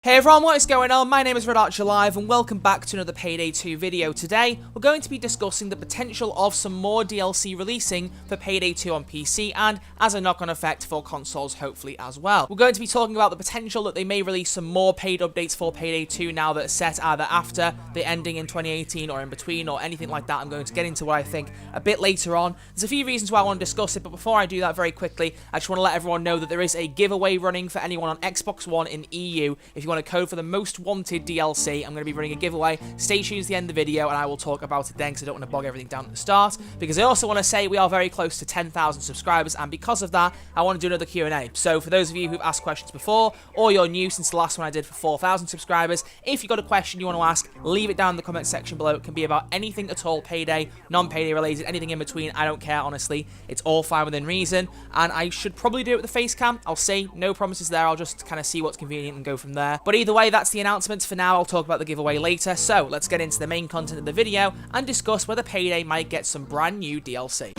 Hey everyone, what is going on? My name is RedArcherLive and welcome back to another Payday 2 video. Today, we're going to be discussing the potential of some more DLC releasing for Payday 2 on PC and as a knock-on effect for consoles hopefully as well. We're going to be talking about the potential that they may release some more paid updates for Payday 2 now that are set either after the ending in 2018 or in between or anything like that. I'm going to get into what I think a bit later on. There's a few reasons why I want to discuss it, but before I do that very quickly, I just want to let everyone know that there is a giveaway running for anyone on Xbox One in EU. If you want a code for the most wanted DLC, I'm going to be running a giveaway. Stay tuned to the end of the video and I will talk about it then because I don't want to bog everything down at the start. Because I also want to say we are very close to 10,000 subscribers and because of that, I want to do another Q&A. So for those of you who've asked questions before or you're new since the last one I did for 4,000 subscribers, if you've got a question you want to ask, leave it down in the comment section below. It can be about anything at all, Payday, non-Payday related, anything in between. I don't care, honestly. It's all fine within reason and I should probably do it with the face cam. I'll see. No promises there. I'll just kind of see what's convenient and go from there. But either way, that's the announcements for now. I'll talk about the giveaway later. So let's get into the main content of the video and discuss whether Payday might get some brand new DLC.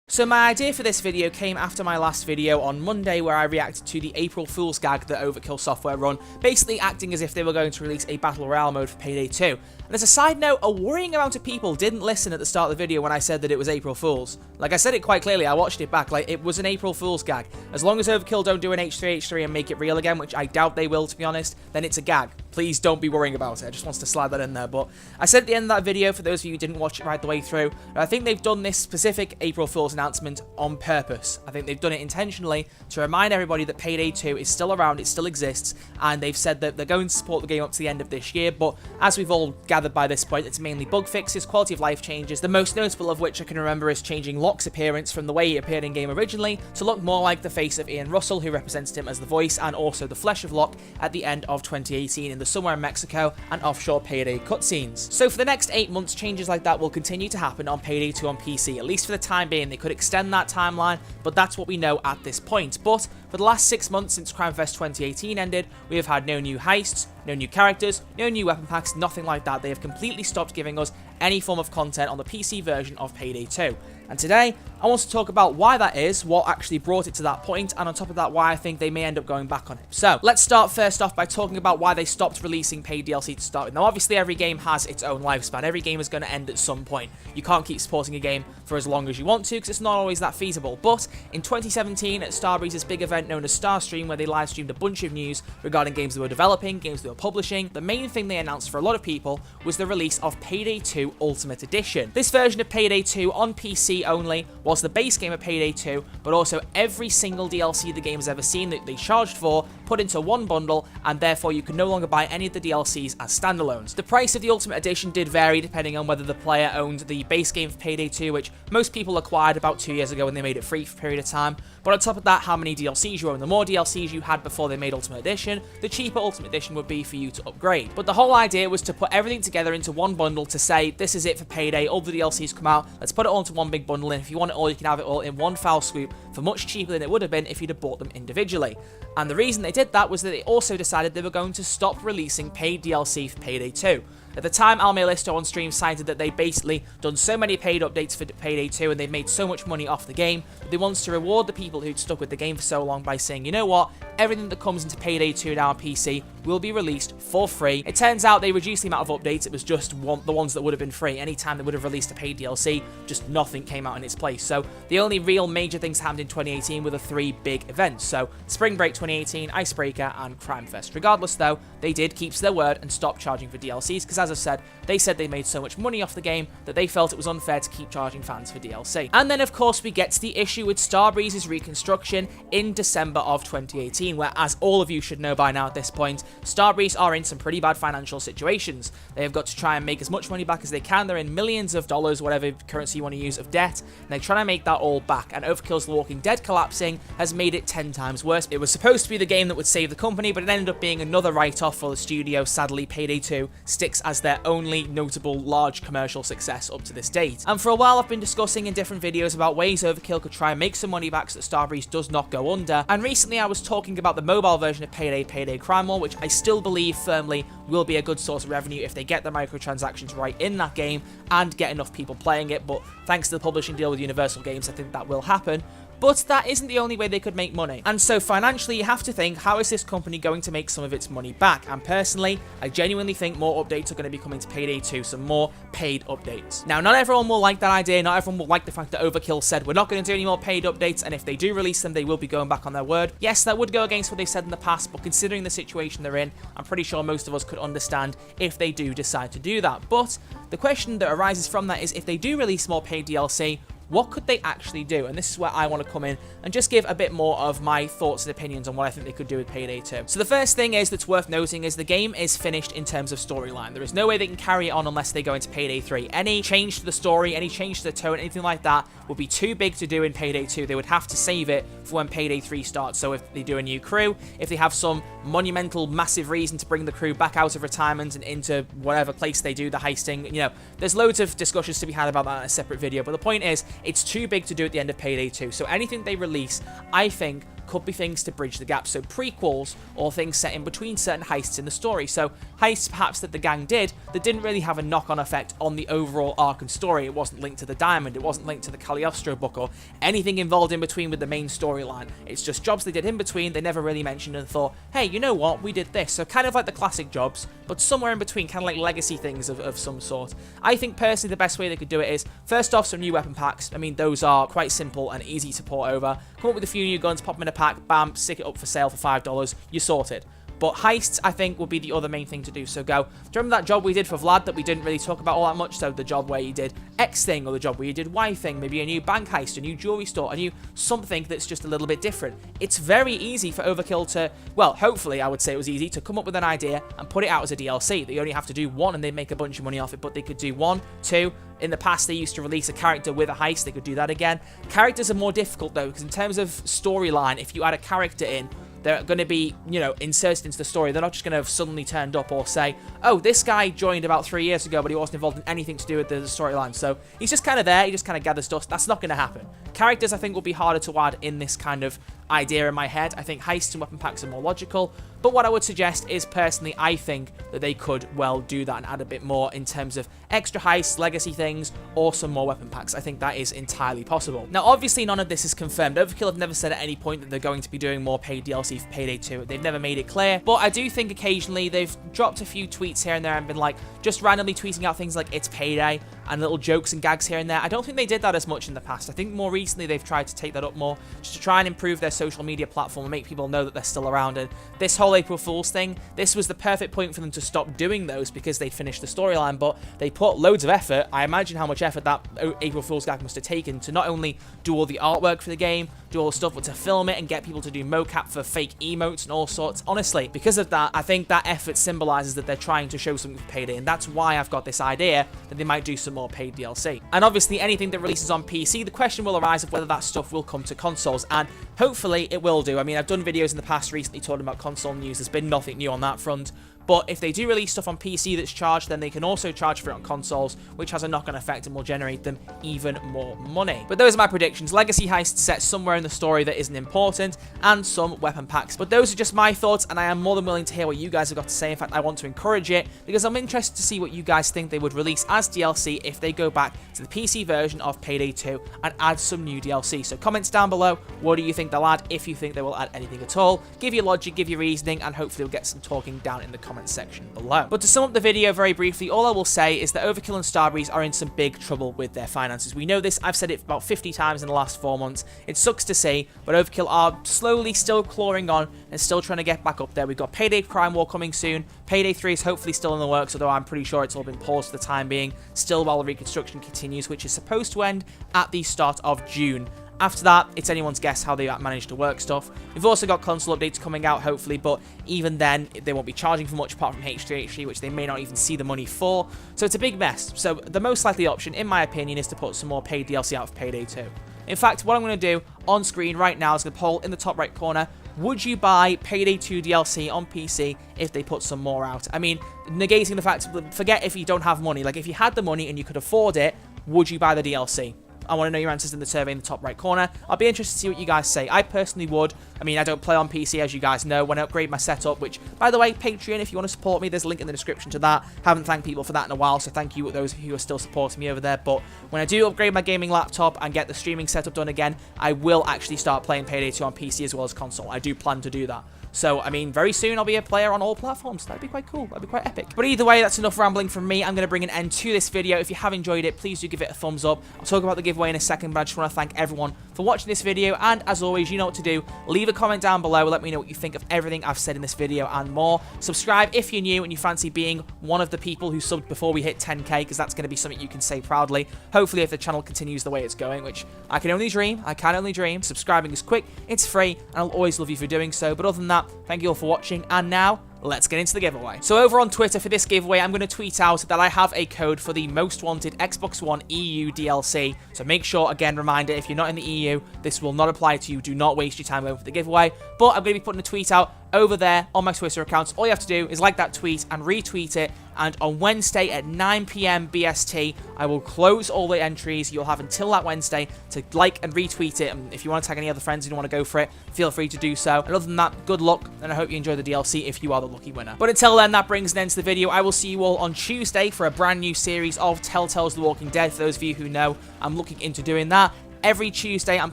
So my idea for this video came after my last video on Monday where I reacted to the April Fool's gag that Overkill Software run, basically acting as if they were going to release a Battle Royale mode for Payday 2. And as a side note, a worrying amount of people didn't listen at the start of the video when I said that it was April Fool's. Like, I said it quite clearly, I watched it back, like, it was an April Fool's gag. As long as Overkill don't do an H3H3 and make it real again, which I doubt they will, to be honest, then it's a gag. Please don't be worrying about it. I just want to slide that in there. But I said at the end of that video, for those of you who didn't watch it right the way through, I think they've done this specific April Fool's announcement on purpose. I think they've done it intentionally to remind everybody that Payday 2 is still around, it still exists, and they've said that they're going to support the game up to the end of this year. But as we've all gathered by this point, it's mainly bug fixes, quality of life changes, the most notable of which I can remember is changing Locke's appearance from the way he appeared in game originally to look more like the face of Ian Russell, who represented him as the voice, and also the flesh of Locke at the end of 2018 in the Somewhere in Mexico and offshore Payday cutscenes. So for the next 8 months, changes like that will continue to happen on Payday 2 on PC, at least for the time being. They could extend that timeline, but that's what we know at this point. But for the last 6 months since CrimeFest 2018 ended, we have had no new heists, no new characters, no new weapon packs, nothing like that. They have completely stopped giving us any form of content on the PC version of Payday 2. And today, I want to talk about why that is, what actually brought it to that point, and on top of that, why I think they may end up going back on it. So, let's start first off by talking about why they stopped releasing paid DLC to start with. Now, obviously, every game has its own lifespan. Every game is going to end at some point. You can't keep supporting a game for as long as you want to, because it's not always that feasible. But in 2017, at Starbreeze's big event known as Starstream, where they live streamed a bunch of news regarding games they were developing, games they were publishing, the main thing they announced for a lot of people was the release of Payday 2 Ultimate Edition. This version of Payday 2 on PC only was the base game of Payday 2, but also every single DLC the game has ever seen that they charged for, put into one bundle, and therefore you can no longer buy any of the DLCs as standalones. The price of the Ultimate Edition did vary depending on whether the player owned the base game for Payday 2, which most people acquired about 2 years ago when they made it free for a period of time, but on top of that, how many DLCs you own. The more DLCs you had before they made Ultimate Edition, the cheaper Ultimate Edition would be for you to upgrade. But the whole idea was to put everything together into one bundle to say, this is it for Payday, all the DLCs come out, let's put it all into one big bundle, and if you want it all, you can have it all in one foul swoop for much cheaper than it would have been if you'd have bought them individually. And the reason they did that was that they also decided they were going to stop releasing paid DLC for Payday 2. At the time, Almelisto on stream cited that they basically done so many paid updates for Payday 2 and they've made so much money off the game that they wanted to reward the people who'd stuck with the game for so long by saying, you know what, everything that comes into Payday 2 now on PC will be released for free. It turns out they reduced the amount of updates. It was just the ones that would have been free. Anytime they would have released a paid DLC, just nothing came out in its place. So the only real major things happened in 2018 were the 3 big events. So Spring Break 2018, Icebreaker, and CrimeFest. Regardless though, they did keep to their word and stopped charging for DLCs because as I said, they said they made so much money off the game that they felt it was unfair to keep charging fans for DLC. And then of course we get to the issue with Starbreeze's Reconstruction in December of 2018, where as all of you should know by now at this point, Starbreeze are in some pretty bad financial situations. They have got to try and make as much money back as they can. They're in millions of dollars, whatever currency you want to use, of debt, and they're trying to make that all back. And Overkill's The Walking Dead collapsing has made it 10 times worse. It was supposed to be the game that would save the company, but it ended up being another write-off for the studio. Sadly, Payday 2 sticks as as their only notable large commercial success up to this date. And for a while I've been discussing in different videos about ways Overkill could try and make some money back so that Starbreeze does not go under, and recently I was talking about the mobile version of Payday Crime War, which I still believe firmly will be a good source of revenue if they get the microtransactions right in that game and get enough people playing it, but thanks to the publishing deal with Universal Games I think that will happen. But that isn't the only way they could make money. And so financially, you have to think, how is this company going to make some of its money back? And personally, I genuinely think more updates are going to be coming to Payday 2, some more paid updates. Now, not everyone will like that idea. Not everyone will like the fact that Overkill said we're not going to do any more paid updates, and if they do release them, they will be going back on their word. Yes, that would go against what they said in the past, but considering the situation they're in, I'm pretty sure most of us could understand if they do decide to do that. But the question that arises from that is, if they do release more paid DLC, what could they actually do? And this is where I want to come in and just give a bit more of my thoughts and opinions on what I think they could do with Payday 2. So the first thing is that's worth noting is the game is finished in terms of storyline. There is no way they can carry it on unless they go into Payday 3. Any change to the story, any change to the tone, anything like that would be too big to do in Payday 2. They would have to save it for when Payday 3 starts. So if they do a new crew, if they have some monumental, massive reason to bring the crew back out of retirement and into whatever place they do the heisting, you know, there's loads of discussions to be had about that in a separate video. But the point is, it's too big to do at the end of Payday 2. So anything they release, I think, could be things to bridge the gap. So prequels or things set in between certain heists in the story. So heists perhaps that the gang did that didn't really have a knock-on effect on the overall arc and story. It wasn't linked to the diamond. It wasn't linked to the Cagliostro book or anything involved in between with the main storyline. It's just jobs they did in between. They never really mentioned and thought, hey, you know what? We did this. So kind of like the classic jobs, but somewhere in between, kind of like legacy things of some sort. I think personally the best way they could do it is, first off, some new weapon packs. I mean, those are quite simple and easy to port over. Come up with a few new guns, pop them in a pack, bam, stick it up for sale for $5, you're sorted. But heists, I think, would be the other main thing to do. So go, do you remember that job we did for Vlad that we didn't really talk about all that much? So the job where you did X thing, or the job where you did Y thing, maybe a new bank heist, a new jewelry store, a new something that's just a little bit different. It's very easy for Overkill to, well, hopefully I would say it was easy to come up with an idea and put it out as a DLC. They only have to do one and they make a bunch of money off it, but they could do 1, 2. In the past, they used to release a character with a heist. They could do that again. Characters are more difficult, though, because in terms of storyline, if you add a character in, they're going to be, you know, inserted into the story. They're not just going to have suddenly turned up or say, oh, this guy joined about 3 years ago, but he wasn't involved in anything to do with the storyline. So he's just kind of there. He just kind of gathers dust. That's not going to happen. Characters, I think, will be harder to add in this kind of idea in my head. I think heists and weapon packs are more logical. But what I would suggest is, personally, I think that they could well do that and add a bit more in terms of extra heists, legacy things, or some more weapon packs. I think that is entirely possible. Now, obviously, none of this is confirmed. Overkill have never said at any point that they're going to be doing more paid DLC for Payday 2. They've never made it clear. But I do think occasionally they've dropped a few tweets here and there and been like, just randomly tweeting out things like, it's Payday, and little jokes and gags here and there. I don't think they did that as much in the past. I think more recently they've tried to take that up more, just to try and improve their social media platform and make people know that they're still around. And this whole April Fool's thing, this was the perfect point for them to stop doing those because they'd finished the storyline, but they put loads of effort. I imagine how much effort that April Fool's gag must have taken to not only do all the artwork for the game, do all the stuff, but to film it and get people to do mocap for fake emotes and all sorts. Honestly, because of that, I think that effort symbolizes that they're trying to show something for Payday, and that's why I've got this idea that they might do some more paid DLC. And obviously, anything that releases on PC, the question will arise of whether that stuff will come to consoles, and hopefully it will do. I mean, I've done videos in the past recently talking about console news. There's been nothing new on that front. But if they do release stuff on PC that's charged, then they can also charge for it on consoles, which has a knock-on effect and will generate them even more money. But those are my predictions. Legacy heists set somewhere in the story that isn't important, and some weapon packs. But those are just my thoughts, and I am more than willing to hear what you guys have got to say. In fact, I want to encourage it, because I'm interested to see what you guys think they would release as DLC if they go back to the PC version of Payday 2 and add some new DLC. So comments down below, what do you think they'll add, if you think they will add anything at all. Give your logic, give your reasoning, and hopefully we'll get some talking down in the comments section below. But to sum up the video very briefly, all I will say is that Overkill and Starbreeze are in some big trouble with their finances. We know this, I've said it about 50 times in the last 4 months. It sucks to see, but Overkill are slowly still clawing on and still trying to get back up there. We've got Payday Crime War coming soon. Payday 3 is hopefully still in the works, although I'm pretty sure it's all been paused for the time being, still while the reconstruction continues, which is supposed to end at the start of June. After that, it's anyone's guess how they manage to work stuff. We've also got console updates coming out, hopefully, but even then, they won't be charging for much apart from H3, which they may not even see the money for. So it's a big mess. So the most likely option, in my opinion, is to put some more paid DLC out of Payday 2. In fact, what I'm going to do on screen right now is going to poll in the top right corner, would you buy Payday 2 DLC on PC if they put some more out? I mean, negating the fact, forget if you don't have money. Like, if you had the money and you could afford it, would you buy the DLC? I want to know your answers in the survey in the top right corner. I'll be interested to see what you guys say. I personally would. I mean, I don't play on PC, as you guys know. When I upgrade my setup, which, by the way, Patreon, if you want to support me, there's a link in the description to that. Haven't thanked people for that in a while, so thank you those who are still supporting me over there. But when I do upgrade my gaming laptop and get the streaming setup done again, I will actually start playing Payday 2 on PC as well as console. I do plan to do that. So, I mean, very soon I'll be a player on all platforms. That'd be quite cool. That'd be quite epic. But either way, that's enough rambling from me. I'm going to bring an end to this video. If you have enjoyed it, please do give it a thumbs up. I'll talk about the giveaway in a second, but I just want to thank everyone for watching this video. And as always, you know what to do. Leave a comment down below. Let me know what you think of everything I've said in this video and more. Subscribe if you're new and you fancy being one of the people who subbed before we hit 10k, because that's going to be something you can say proudly. Hopefully, if the channel continues the way it's going, which I can only dream. I can only dream. Subscribing is quick, it's free, and I'll always love you for doing so. But other than that, thank you all for watching. And now, let's get into the giveaway. So over on Twitter for this giveaway, I'm going to tweet out that I have a code for the most wanted Xbox One EU DLC. So make sure, again, reminder, if you're not in the EU, this will not apply to you. Do not waste your time going for the giveaway. But I'm going to be putting a tweet out over there on my Twitter account. All you have to do is like that tweet and retweet it. And on Wednesday at 9 PM BST, I will close all the entries. You'll have until that Wednesday to like and retweet it. And if you want to tag any other friends who don't want to go for it, feel free to do so. And other than that, good luck, and I hope you enjoy the DLC if you are the lucky winner. But until then, that brings an end to the video. I will see you all on Tuesday for a brand new series of Telltale's The Walking Dead. For those of you who know, I'm looking into doing that. Every Tuesday, I'm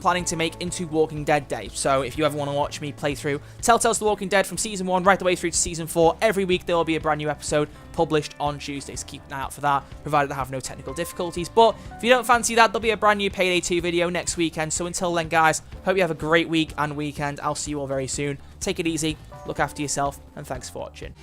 planning to make into Walking Dead Day. So if you ever want to watch me play through Telltale's The Walking Dead from Season 1 right the way through to Season 4, every week there will be a brand new episode published on Tuesdays. Keep an eye out for that, provided I have no technical difficulties. But if you don't fancy that, there'll be a brand new Payday 2 video next weekend. So until then, guys, hope you have a great week and weekend. I'll see you all very soon. Take it easy, look after yourself, and thanks for watching.